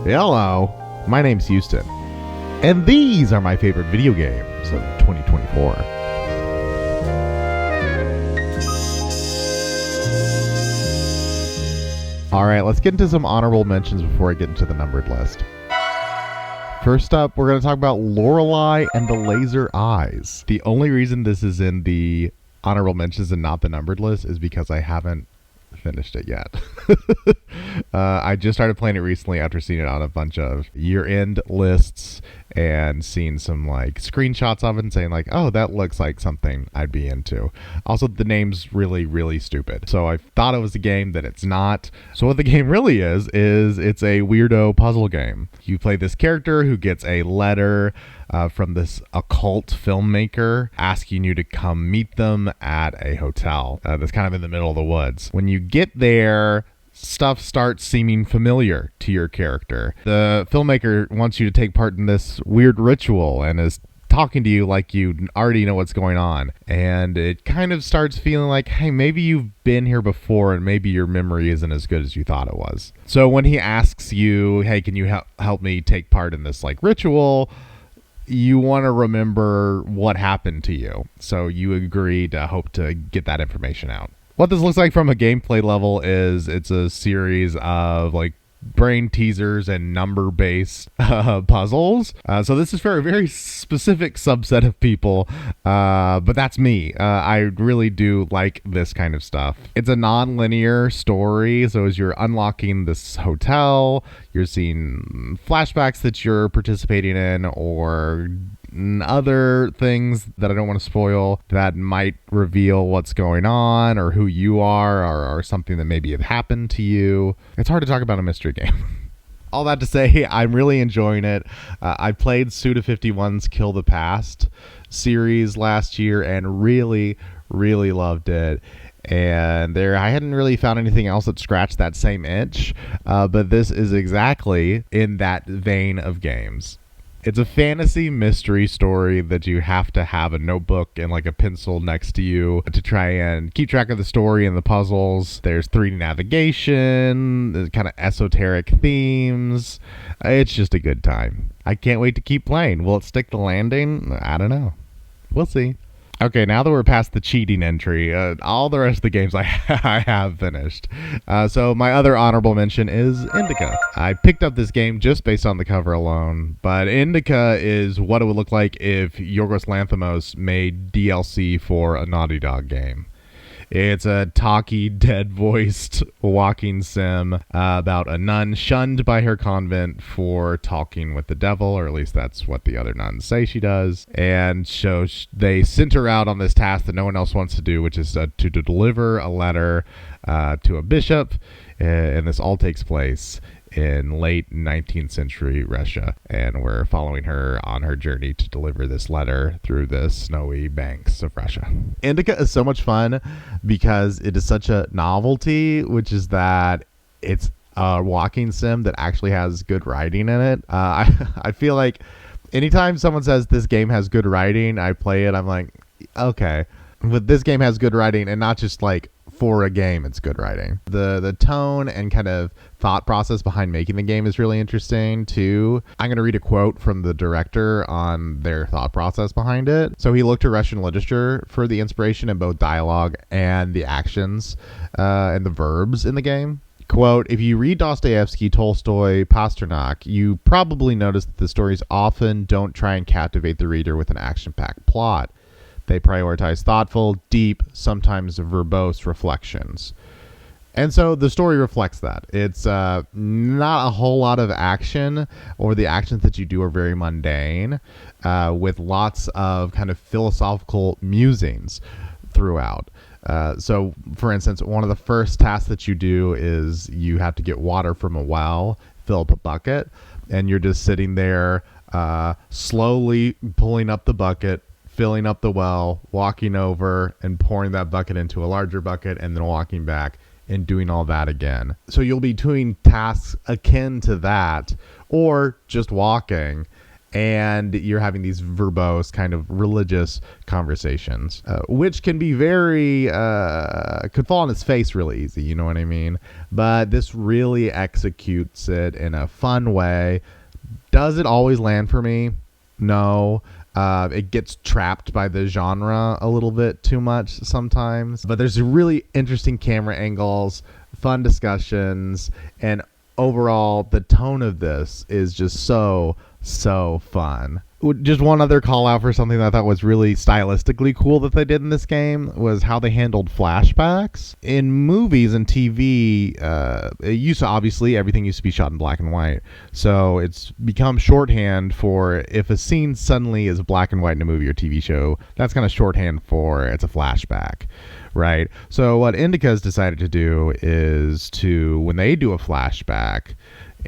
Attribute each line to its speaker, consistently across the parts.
Speaker 1: Hello, my name's Houston, and these are my favorite video games of 2024. Alright, let's get into some honorable mentions before I get into the numbered list. First up, we're going to talk about Lorelai and the Laser Eyes. The only reason this is in the honorable mentions and not the numbered list is because I haven't finished it yet. I just started playing it recently after seeing it on a bunch of year-end lists and seeing some like screenshots of it and saying like, oh, that looks like something I'd be into. Also, the name's really stupid. So I thought it was a game that it's not. So what the game really is it's a weirdo puzzle game. You play this character who gets a letter from this occult filmmaker asking you to come meet them at a hotel that's kind of in the middle of the woods. When you get there, stuff starts seeming familiar to your character. The filmmaker wants you to take part in this weird ritual and is talking to you like you already know what's going on. And it kind of starts feeling like, hey, maybe you've been here before and maybe your memory isn't as good as you thought it was. So when he asks you, hey, can you help me take part in this like ritual, you want to remember what happened to you. So you agree to hope to get that information out. What this looks like from a gameplay level is it's a series of like brain teasers and number-based puzzles. So this is for a very specific subset of people, but that's me. I really do like this kind of stuff. It's a non-linear story, so as you're unlocking this hotel, you're seeing flashbacks that you're participating in or other things that I don't want to spoil that might reveal what's going on or who you are or something that maybe have happened to you. It's hard to talk about a mystery game. All that to say, I'm really enjoying it. I played Suda51's Kill the Past series last year and really loved it. And I hadn't really found anything else that scratched that same itch, but this is exactly in that vein of games. It's a fantasy mystery story that you have to have a notebook and like a pencil next to you to try and keep track of the story and the puzzles. There's 3D navigation, there's kind of esoteric themes. It's just a good time. I can't wait to keep playing. Will it stick the landing? I don't know. We'll see. Okay, now that we're past the cheating entry, all the rest of the games I have finished. So my other honorable mention is Indika. I picked up this game just based on the cover alone, but Indika is what it would look like if Yorgos Lanthimos made DLC for a Naughty Dog game. It's a talky, dead-voiced walking sim about a nun shunned by her convent for talking with the devil, or at least that's what the other nuns say she does. And so they sent her out on this task that no one else wants to do, which is to deliver a letter to a bishop. And this all takes place in late 19th century Russia, and we're following her on her journey to deliver this letter through the snowy banks of Russia. Indika is so much fun because it is such a novelty, which is that it's a walking sim that actually has good writing in it. I feel like anytime someone says this game has good writing, I play it, I'm like, okay. But this game has good writing, and not just like for a game, it's good writing. The tone and kind of thought process behind making the game is really interesting too. I'm going to read a quote from the director on their thought process behind it. So he looked to Russian literature for the inspiration in both dialogue and the actions and the verbs in the game. Quote, if you read Dostoevsky, Tolstoy, Pasternak, you probably notice that the stories often don't try and captivate the reader with an action-packed plot. They prioritize thoughtful, deep, sometimes verbose reflections. And so the story reflects that. It's not a whole lot of action, or the actions that you do are very mundane, with lots of kind of philosophical musings throughout. So, for instance, one of the first tasks that you do is you have to get water from a well, fill up a bucket, and you're just sitting there slowly pulling up the bucket, filling up the well, walking over and pouring that bucket into a larger bucket, and then walking back and doing all that again. So you'll be doing tasks akin to that, or just walking, and you're having these verbose kind of religious conversations, which can be very, could fall on its face really easy, you know what I mean? But this really executes it in a fun way. Does it always land for me? No. It gets trapped by the genre a little bit too much sometimes. But there's really interesting camera angles, fun discussions, and overall, the tone of this is just so fun. Just one other call out for something that I thought was really stylistically cool that they did in this game was how they handled flashbacks. In movies and TV, it used to, obviously, everything used to be shot in black and white. So it's become shorthand for if a scene suddenly is black and white in a movie or TV show, that's kind of shorthand for it's a flashback. Right? So what Indika's decided to do is to, when they do a flashback,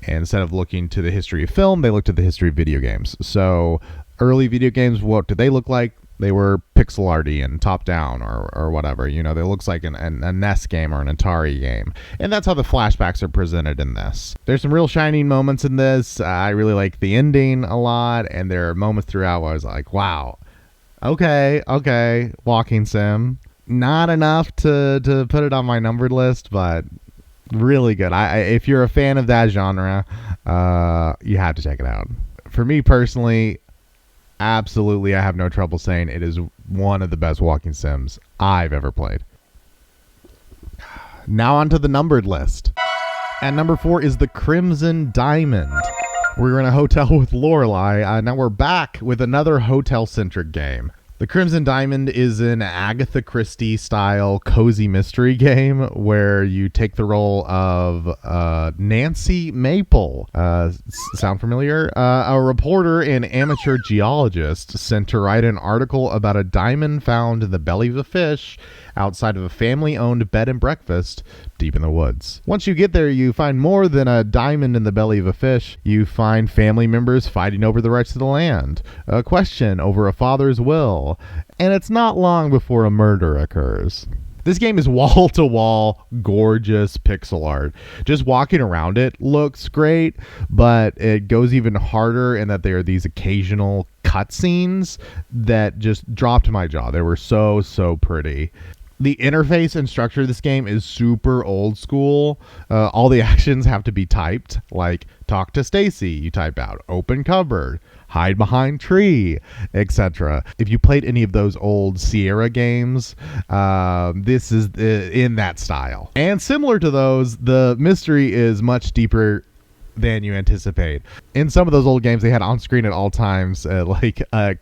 Speaker 1: instead of looking to the history of film, they look to the history of video games. So early video games, what did they look like? They were pixel arty and top down or whatever. You know, it looks like a NES game or an Atari game. And that's how the flashbacks are presented in this. There's some real shining moments in this. I really like the ending a lot. And there are moments throughout where I was like, wow, okay, walking sim. Not enough to put it on my numbered list, but really good. If you're a fan of that genre, you have to check it out. For me personally, absolutely, I have no trouble saying it is one of the best walking sims I've ever played. Now on to the numbered list. At number 4 is the Crimson Diamond. We're in a hotel with Lorelai. Now we're back with another hotel-centric game. The Crimson Diamond is an Agatha Christie-style cozy mystery game where you take the role of Nancy Maple. Sound familiar? A reporter and amateur geologist sent to write an article about a diamond found in the belly of a fish outside of a family-owned bed and breakfast deep in the woods. Once you get there, you find more than a diamond in the belly of a fish. You find family members fighting over the rights to the land, a question over a father's will, and it's not long before a murder occurs. This game is wall-to-wall, gorgeous pixel art. Just walking around it looks great, but it goes even harder in that there are these occasional cutscenes that just dropped my jaw. They were so pretty. The interface and structure of this game is super old school. All the actions have to be typed, like talk to Stacy, you type out open cupboard, hide behind tree, etc. If you played any of those old Sierra games, this is in that style. And similar to those, the mystery is much deeper than you anticipate. In some of those old games, they had on screen at all times like a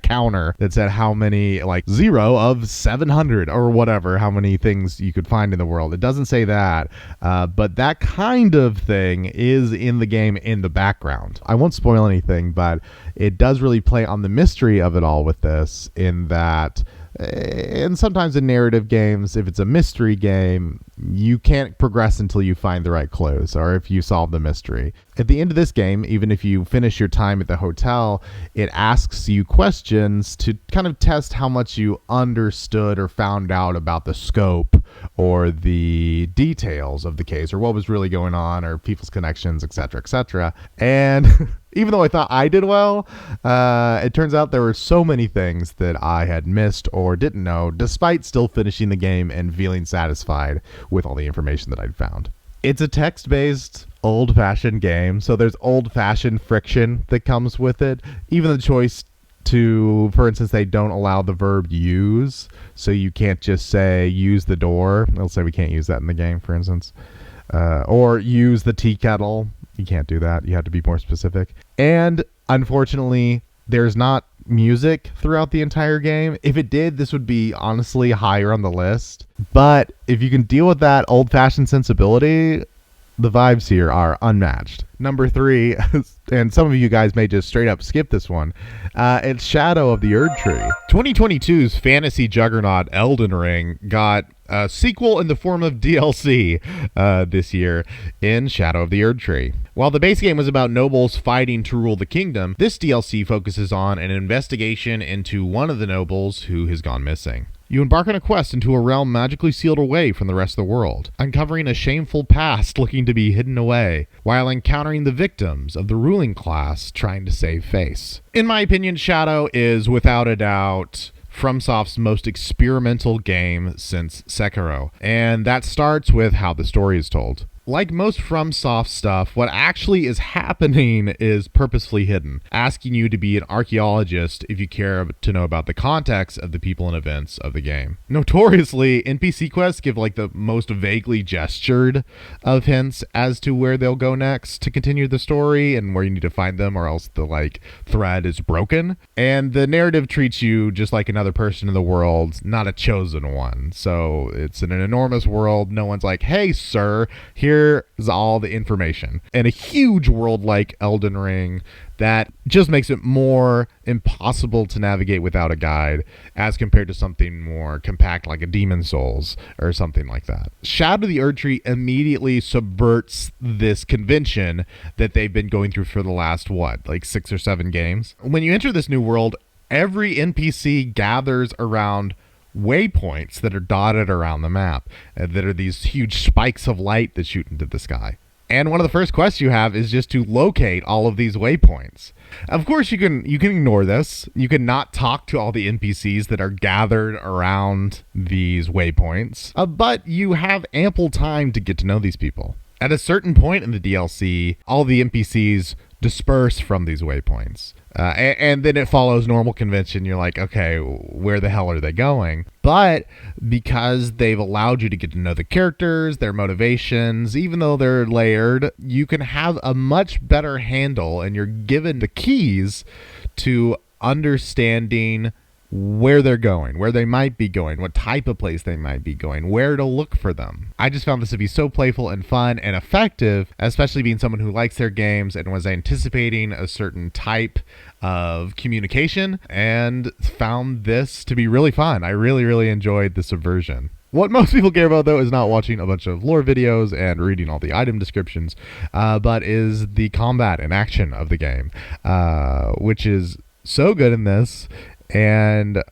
Speaker 1: counter that said how many, like 0 of 700 or whatever, how many things you could find in the world. It doesn't say that, but that kind of thing is in the game in the background. I won't spoil anything, but it does really play on the mystery of it all with this, in that and sometimes in narrative games, if it's a mystery game, you can't progress until you find the right clues or if you solve the mystery. At the end of this game, even if you finish your time at the hotel, it asks you questions to kind of test how much you understood or found out about the scope or the details of the case or what was really going on or people's connections, etc., etc. And even though I thought I did well, it turns out there were so many things that I had missed or didn't know, despite still finishing the game and feeling satisfied with all the information that I'd found. It's a text-based, old-fashioned game, so there's old-fashioned friction that comes with it. Even the choice to, for instance, they don't allow the verb use, so you can't just say use the door. They'll say we can't use that in the game, for instance. Or use the tea kettle. You can't do that. You have to be more specific. And unfortunately, there's not music throughout the entire game. If it did, this would be honestly higher on the list. But if you can deal with that old-fashioned sensibility, the vibes here are unmatched. Number 3, and some of you guys may just straight up skip this one, it's Shadow of the Erdtree. 2022's fantasy juggernaut Elden Ring got a sequel in the form of DLC this year in Shadow of the Erdtree. While the base game was about nobles fighting to rule the kingdom, this DLC focuses on an investigation into one of the nobles who has gone missing. You embark on a quest into a realm magically sealed away from the rest of the world, uncovering a shameful past looking to be hidden away, while encountering the victims of the ruling class trying to save face. In my opinion, Shadow is, without a doubt, FromSoft's most experimental game since Sekiro, and that starts with how the story is told. Like most FromSoft stuff, what actually is happening is purposefully hidden, asking you to be an archaeologist if you care to know about the context of the people and events of the game. Notoriously, NPC quests give like the most vaguely gestured of hints as to where they'll go next to continue the story and where you need to find them, or else the like thread is broken. And the narrative treats you just like another person in the world, not a chosen one. So it's in an enormous world. No one's like, hey, sir, here's all the information. And a huge world like Elden Ring that just makes it more impossible to navigate without a guide as compared to something more compact like a Demon's Souls or something like that. Shadow of the Erdtree immediately subverts this convention that they've been going through for the last, like 6 or 7 games. When you enter this new world, every NPC gathers around waypoints that are dotted around the map, that are these huge spikes of light that shoot into the sky. And one of the first quests you have is just to locate all of these waypoints. Of course, you can ignore this. You can not talk to all the NPCs that are gathered around these waypoints, but you have ample time to get to know these people. At a certain point in the DLC, all the NPCs disperse from these waypoints. And then it follows normal convention. You're like, okay, where the hell are they going? But because they've allowed you to get to know the characters, their motivations, even though they're layered, you can have a much better handle, and you're given the keys to understanding where they're going, where they might be going, what type of place they might be going, where to look for them. I just found this to be so playful and fun and effective, especially being someone who likes their games and was anticipating a certain type of communication, and found this to be really fun. I really, really enjoyed the subversion. What most people care about, though, is not watching a bunch of lore videos and reading all the item descriptions, but is the combat and action of the game, which is so good in this. And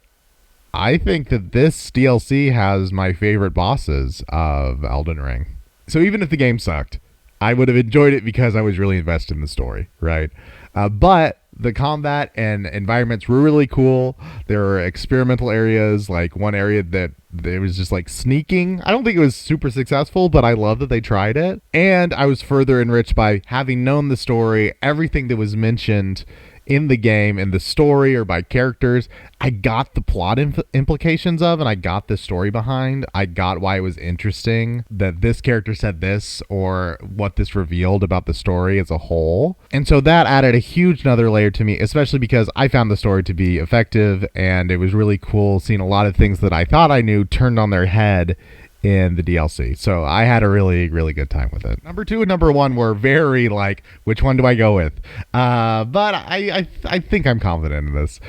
Speaker 1: I think that this DLC has my favorite bosses of Elden Ring. So even if the game sucked, I would have enjoyed it because I was really invested in the story, right? But the combat and environments were really cool. There were experimental areas, like one area that there was just like sneaking. I don't think it was super successful, but I love that they tried it. And I was further enriched by having known the story, everything that was mentioned in the game, in the story, or by characters. I got the plot implications of, and I got the story behind. I got why it was interesting that this character said this, or what this revealed about the story as a whole. And so that added a huge another layer to me, especially because I found the story to be effective, and it was really cool seeing a lot of things that I thought I knew turned on their head in the DLC. So I had a really, really good time with it. Number 2 and number 1 were very like, which one do I go with? But I think I'm confident in this.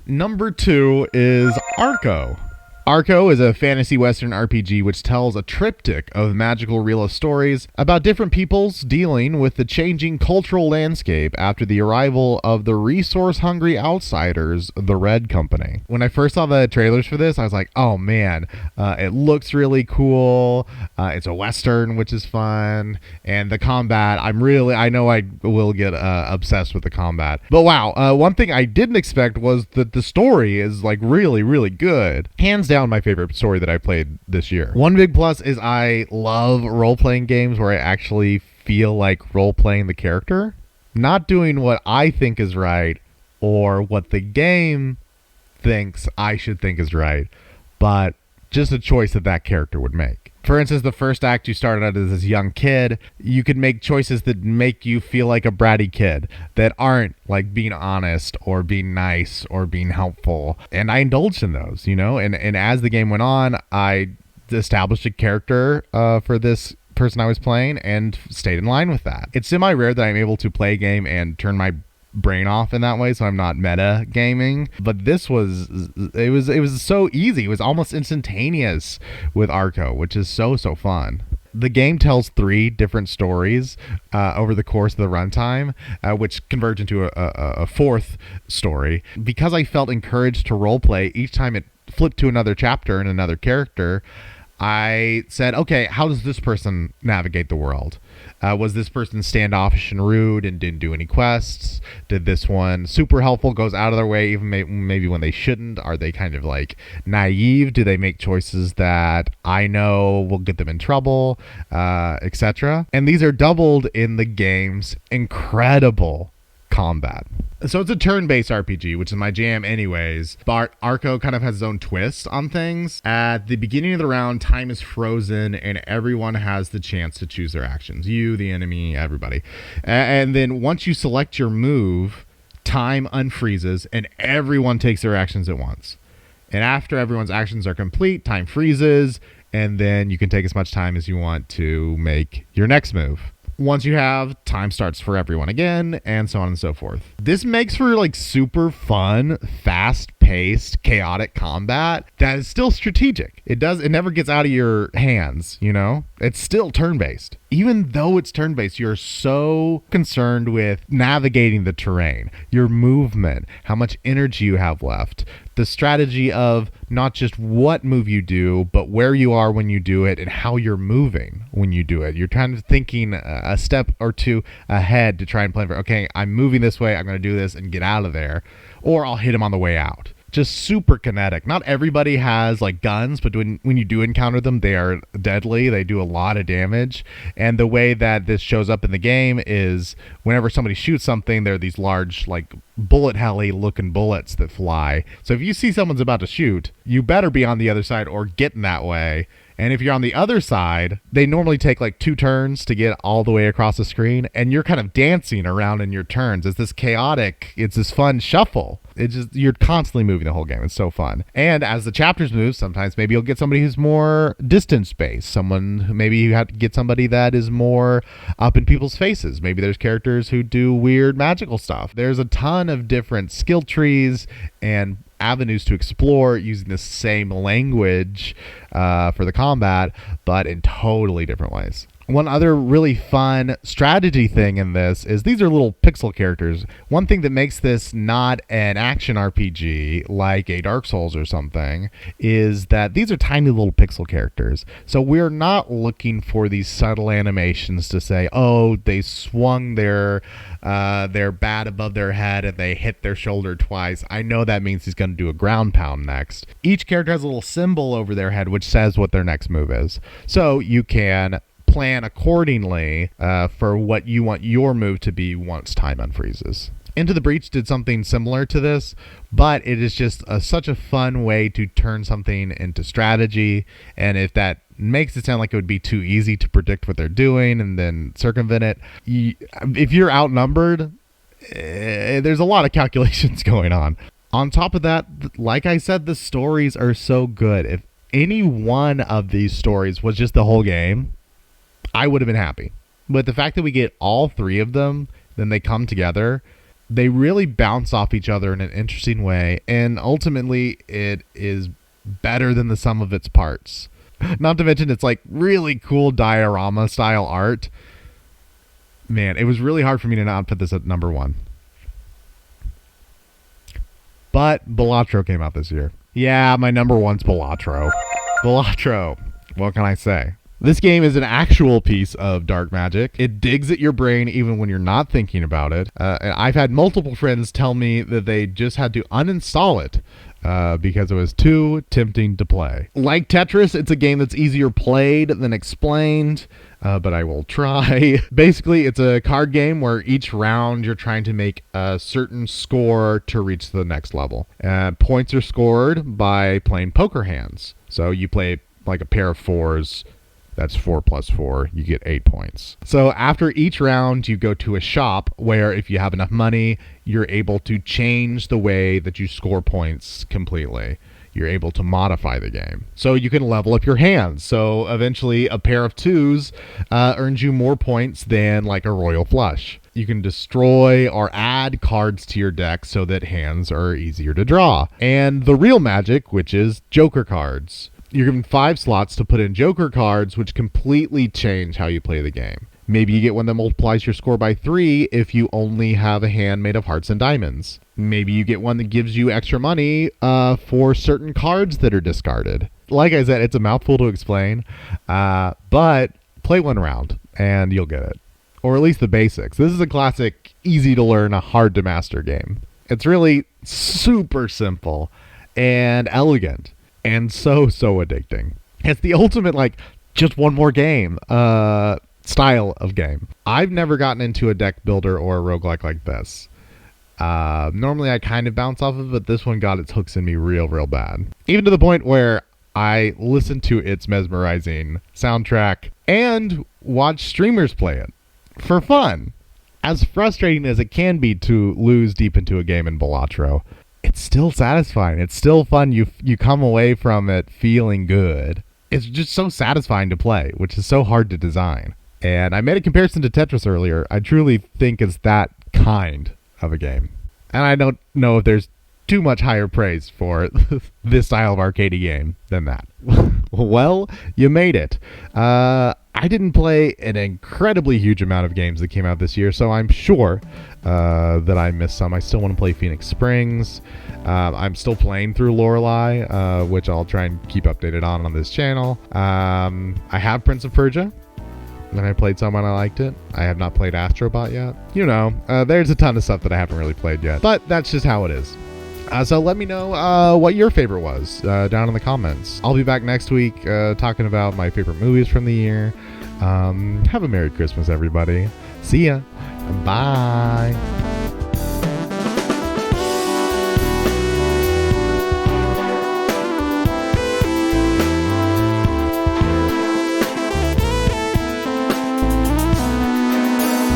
Speaker 1: Number 2 is Arco. Arco is a fantasy western RPG which tells a triptych of magical realist stories about different peoples dealing with the changing cultural landscape after the arrival of the resource-hungry outsiders, the Red Company. When I first saw the trailers for this, I was like, oh man, it looks really cool. It's a western, which is fun. And the combat, I know I will get obsessed with the combat. But wow, one thing I didn't expect was that the story is like really, really good. Hands down my favorite story that I played this year. One big plus is I love role-playing games where I actually feel like role-playing the character, not doing what I think is right or what the game thinks I should think is right, but just a choice that character would make. For instance, the first act, you started out as this young kid. You could make choices that make you feel like a bratty kid, that aren't like being honest or being nice or being helpful. And I indulged in those, you know? And as the game went on, I established a character for this person I was playing and stayed in line with that. It's semi-rare that I'm able to play a game and turn my brain off in that way, so I'm not meta gaming, but this was so easy. It was almost instantaneous with Arco, which is so fun. The game tells 3 different stories over the course of the runtime, which converge into a 4th story. Because I felt encouraged to roleplay each time it flipped to another chapter and another character, I said, okay, how does this person navigate the world? Was this person standoffish and rude and didn't do any quests? Did this one super helpful, goes out of their way even maybe when they shouldn't? Are they kind of like naive? Do they make choices that I know will get them in trouble, etc.? And these are doubled in the game's incredible combat. So it's a turn-based RPG, which is my jam anyways. But Arco kind of has his own twist on things. At the beginning of the round, time is frozen and everyone has the chance to choose their actions. You, the enemy, everybody. And then once you select your move, time unfreezes and everyone takes their actions at once. And after everyone's actions are complete, time freezes, and then you can take as much time as you want to make your next move. Once you have, time starts for everyone again, and so on and so forth. This makes for like super fun, fast-paced, chaotic combat that is still strategic. It never gets out of your hands, you know? It's still turn-based. Even though it's turn-based, you're so concerned with navigating the terrain, your movement, how much energy you have left, the strategy of not just what move you do, but where you are when you do it and how you're moving when you do it. You're kind of thinking a step or two ahead to try and plan for, okay, I'm moving this way, I'm going to do this and get out of there, or I'll hit him on the way out. Just super kinetic. Not everybody has like guns, but when you do encounter them, they are deadly. They do a lot of damage. And the way that this shows up in the game is whenever somebody shoots something, there are these large like bullet heli looking bullets that fly. So if you see someone's about to shoot, you better be on the other side or get in that way. And if you're on the other side, they normally take like 2 turns to get all the way across the screen, and you're kind of dancing around in your turns. It's this chaotic, it's this fun shuffle. It's just, you're constantly moving the whole game. It's so fun. And as the chapters move, sometimes maybe you'll get somebody who's more distance-based. Maybe you have to get somebody that is more up in people's faces. Maybe there's characters who do weird magical stuff. There's a ton of different skill trees and avenues to explore using the same language for the combat, but in totally different ways. One other really fun strategy thing in this is these are little pixel characters. One thing that makes this not an action RPG like a Dark Souls or something is that these are tiny little pixel characters. So we're not looking for these subtle animations to say, oh, they swung their bat above their head and they hit their shoulder twice. I know that means he's going to do a ground pound next. Each character has a little symbol over their head which says what their next move is. So you can plan accordingly for what you want your move to be once time unfreezes. Into the Breach did something similar to this, but it is just such a fun way to turn something into strategy. And if that makes it sound like it would be too easy to predict what they're doing and then circumvent it, if you're outnumbered, there's a lot of calculations going on. On top of that, like I said, the stories are so good. If any one of these stories was just the whole game, I would have been happy. But the fact that we get all 3 of them, then they come together, they really bounce off each other in an interesting way, and ultimately it is better than the sum of its parts. Not to mention it's like really cool diorama style art. Man, it was really hard for me to not put this at number 1. But Balatro came out this year. Yeah, my number 1's Balatro. Balatro, what can I say? This game is an actual piece of dark magic. It digs at your brain even when you're not thinking about it. And I've had multiple friends tell me that they just had to uninstall it because it was too tempting to play. Like Tetris, it's a game that's easier played than explained, but I will try. Basically, it's a card game where each round you're trying to make a certain score to reach the next level. Points are scored by playing poker hands. So you play like a pair of 4s. That's 4 plus 4. You get 8 points. So after each round, you go to a shop where if you have enough money, you're able to change the way that you score points completely. You're able to modify the game. So you can level up your hands. So eventually a pair of 2s earns you more points than like a royal flush. You can destroy or add cards to your deck so that hands are easier to draw. And the real magic, which is Joker cards. You're given 5 slots to put in Joker cards, which completely change how you play the game. Maybe you get one that multiplies your score by 3 if you only have a hand made of hearts and diamonds. Maybe you get one that gives you extra money for certain cards that are discarded. Like I said, it's a mouthful to explain, but play one round and you'll get it. Or at least the basics. This is a classic, easy to learn, hard to master game. It's really super simple and elegant and so addicting. It's the ultimate, just one more game style of game. I've never gotten into a deck builder or a roguelike like this. Normally I kind of bounce off of it, but this one got its hooks in me real bad. Even to the point where I listened to its mesmerizing soundtrack and watched streamers play it for fun. As frustrating as it can be to lose deep into a game in Balatro, it's still satisfying. It's still fun. You come away from it feeling good. It's just so satisfying to play, which is so hard to design. And I made a comparison to Tetris earlier. I truly think it's that kind of a game. And I don't know if there's too much higher praise for this style of arcade game than that. Well, you made it. I didn't play an incredibly huge amount of games that came out this year, so I'm sure that I missed some. I still want to play Phoenix Springs. I'm still playing through Lorelai, which I'll try and keep updated on this channel. I have Prince of Persia, and I played some and I liked it. I have not played Astrobot yet. There's a ton of stuff that I haven't really played yet, but that's just how it is. So let me know what your favorite was down in the comments. I'll be back next week talking about my favorite movies from the year. Have a Merry Christmas, everybody. See ya. Bye.